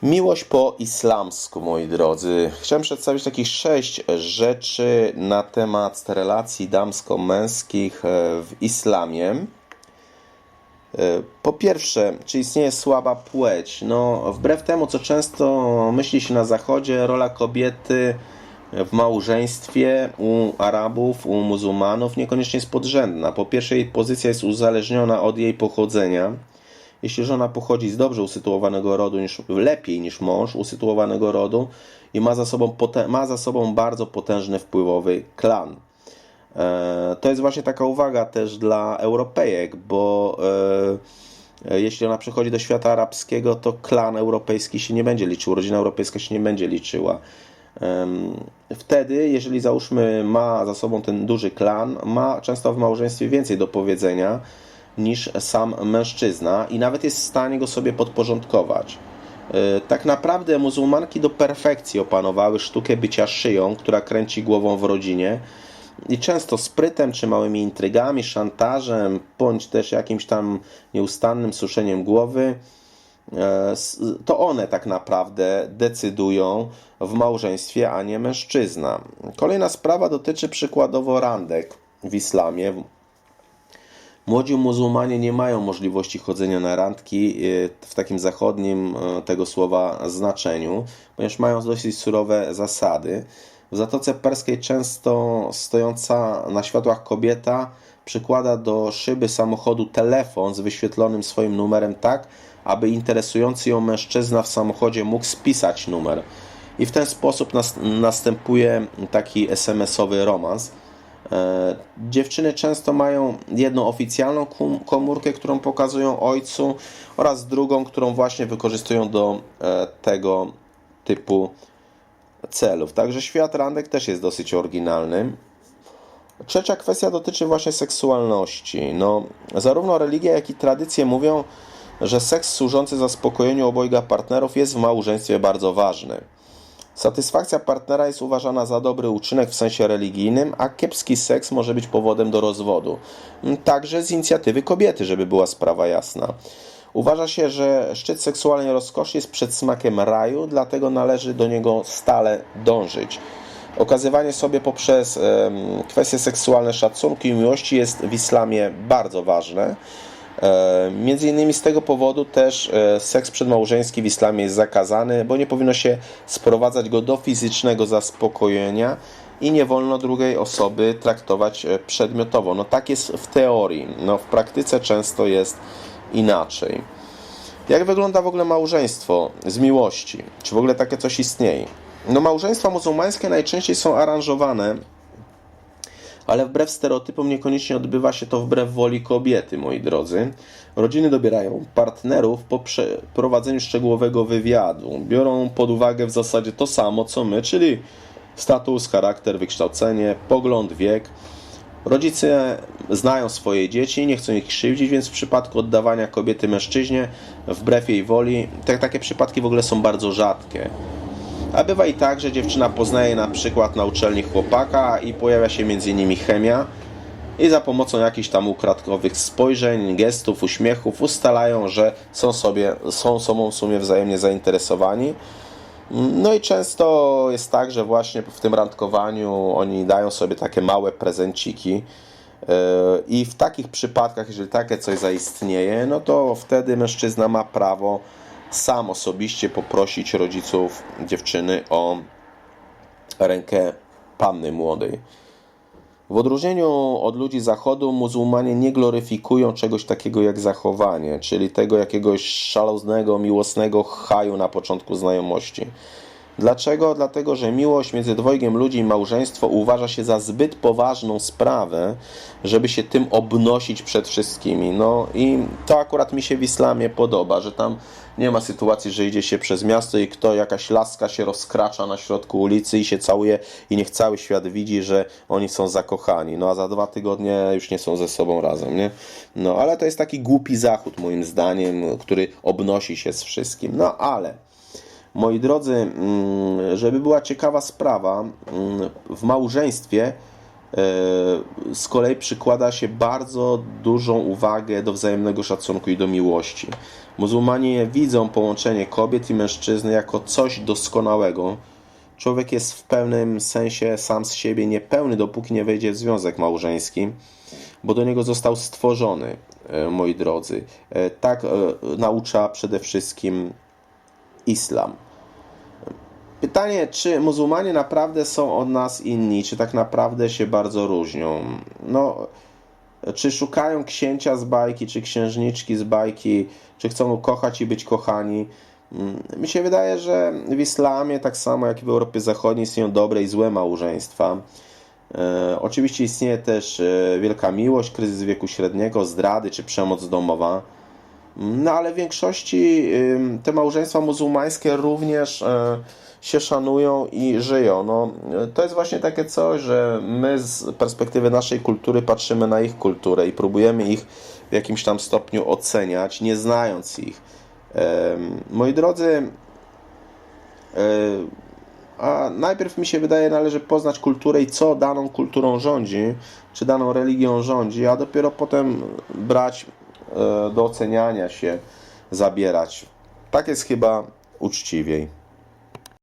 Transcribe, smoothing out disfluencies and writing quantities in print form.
Miłość po islamsku, moi drodzy. Chciałem przedstawić takich 6 rzeczy na temat relacji damsko-męskich w islamie. Po pierwsze, czy istnieje słaba płeć? No, wbrew temu, co często myśli się na Zachodzie, rola kobiety w małżeństwie u Arabów, u muzułmanów niekoniecznie jest podrzędna. Po pierwsze, jej pozycja jest uzależniona od jej pochodzenia. Jeśli żona pochodzi z dobrze usytuowanego rodu, lepiej niż mąż usytuowanego rodu i ma za sobą bardzo potężny, wpływowy klan. To jest właśnie taka uwaga też dla Europejek, bo jeśli ona przychodzi do świata arabskiego, to klan europejski się nie będzie liczył, rodzina europejska się nie będzie liczyła. Wtedy, jeżeli załóżmy ma za sobą ten duży klan, ma często w małżeństwie więcej do powiedzenia niż sam mężczyzna i nawet jest w stanie go sobie podporządkować. Tak naprawdę muzułmanki do perfekcji opanowały sztukę bycia szyją, która kręci głową w rodzinie i często sprytem czy małymi intrygami, szantażem, bądź też jakimś tam nieustannym suszeniem głowy, to one tak naprawdę decydują w małżeństwie, a nie mężczyzna. Kolejna sprawa dotyczy przykładowo randek w islamie. Młodzi muzułmanie nie mają możliwości chodzenia na randki w takim zachodnim tego słowa znaczeniu, ponieważ mają dosyć surowe zasady. W Zatoce Perskiej często stojąca na światłach kobieta przykłada do szyby samochodu telefon z wyświetlonym swoim numerem tak, aby interesujący ją mężczyzna w samochodzie mógł spisać numer. I w ten sposób następuje taki SMS-owy romans. Dziewczyny często mają jedną oficjalną komórkę, którą pokazują ojcu, oraz drugą, którą właśnie wykorzystują do tego typu celów. Także świat randek też jest dosyć oryginalny. Trzecia kwestia dotyczy właśnie seksualności. Zarówno religia, jak i tradycje mówią, że seks służący zaspokojeniu obojga partnerów jest w małżeństwie bardzo ważny. Satysfakcja partnera jest uważana za dobry uczynek w sensie religijnym, a kiepski seks może być powodem do rozwodu. Także z inicjatywy kobiety, żeby była sprawa jasna. Uważa się, że szczyt seksualnej rozkoszy jest przedsmakiem raju, dlatego należy do niego stale dążyć. Okazywanie sobie poprzez kwestie seksualne szacunku i miłości jest w islamie bardzo ważne. Między innymi z tego powodu też seks przedmałżeński w islamie jest zakazany, bo nie powinno się sprowadzać go do fizycznego zaspokojenia i nie wolno drugiej osoby traktować przedmiotowo. Tak jest w teorii, w praktyce często jest inaczej. Jak wygląda w ogóle małżeństwo z miłości? Czy w ogóle takie coś istnieje? Małżeństwa muzułmańskie najczęściej są aranżowane, ale wbrew stereotypom niekoniecznie odbywa się to wbrew woli kobiety, moi drodzy. Rodziny dobierają partnerów po przeprowadzeniu szczegółowego wywiadu. Biorą pod uwagę w zasadzie to samo, co my, czyli status, charakter, wykształcenie, pogląd, wiek. Rodzice znają swoje dzieci, nie chcą ich krzywdzić, więc w przypadku oddawania kobiety mężczyźnie wbrew jej woli, takie przypadki w ogóle są bardzo rzadkie. A bywa i tak, że dziewczyna poznaje na przykład na uczelni chłopaka i pojawia się między nimi chemia i za pomocą jakichś tam ukradkowych spojrzeń, gestów, uśmiechów ustalają, że są sobą w sumie wzajemnie zainteresowani. I często jest tak, że właśnie w tym randkowaniu oni dają sobie takie małe prezenciki i w takich przypadkach, jeżeli takie coś zaistnieje, to wtedy mężczyzna ma prawo sam osobiście poprosić rodziców dziewczyny o rękę panny młodej. W odróżnieniu od ludzi zachodu muzułmanie nie gloryfikują czegoś takiego jak zachowanie, czyli tego jakiegoś szaloznego, miłosnego haju na początku znajomości. Dlaczego? Dlatego, że miłość między dwojgiem ludzi i małżeństwo uważa się za zbyt poważną sprawę, żeby się tym obnosić przed wszystkimi. I to akurat mi się w islamie podoba, że tam nie ma sytuacji, że idzie się przez miasto i jakaś laska się rozkracza na środku ulicy i się całuje i niech cały świat widzi, że oni są zakochani. A za 2 tygodnie już nie są ze sobą razem, nie? Ale to jest taki głupi zachód moim zdaniem, który obnosi się z wszystkim. Ale moi drodzy, żeby była ciekawa sprawa, w małżeństwie z kolei przykłada się bardzo dużą uwagę do wzajemnego szacunku i do miłości. Muzułmanie widzą połączenie kobiet i mężczyzny jako coś doskonałego. Człowiek jest w pewnym sensie sam z siebie niepełny, dopóki nie wejdzie w związek małżeński, bo do niego został stworzony, moi drodzy. Tak naucza przede wszystkim islam. Pytanie, czy muzułmanie naprawdę są od nas inni, czy tak naprawdę się bardzo różnią? No, czy szukają księcia z bajki, czy księżniczki z bajki, czy chcą kochać i być kochani? Mi się wydaje, że w islamie, tak samo jak i w Europie Zachodniej, istnieją dobre i złe małżeństwa. Oczywiście istnieje też wielka miłość, kryzys wieku średniego, zdrady czy przemoc domowa. No ale w większości te małżeństwa muzułmańskie również się szanują i żyją. No, to jest właśnie takie coś, że my z perspektywy naszej kultury patrzymy na ich kulturę i próbujemy ich w jakimś tam stopniu oceniać, nie znając ich. Moi drodzy, a najpierw mi się wydaje, należy poznać kulturę i co daną kulturą rządzi, czy daną religią rządzi, a dopiero potem brać do oceniania się, zabierać. Tak jest chyba uczciwiej.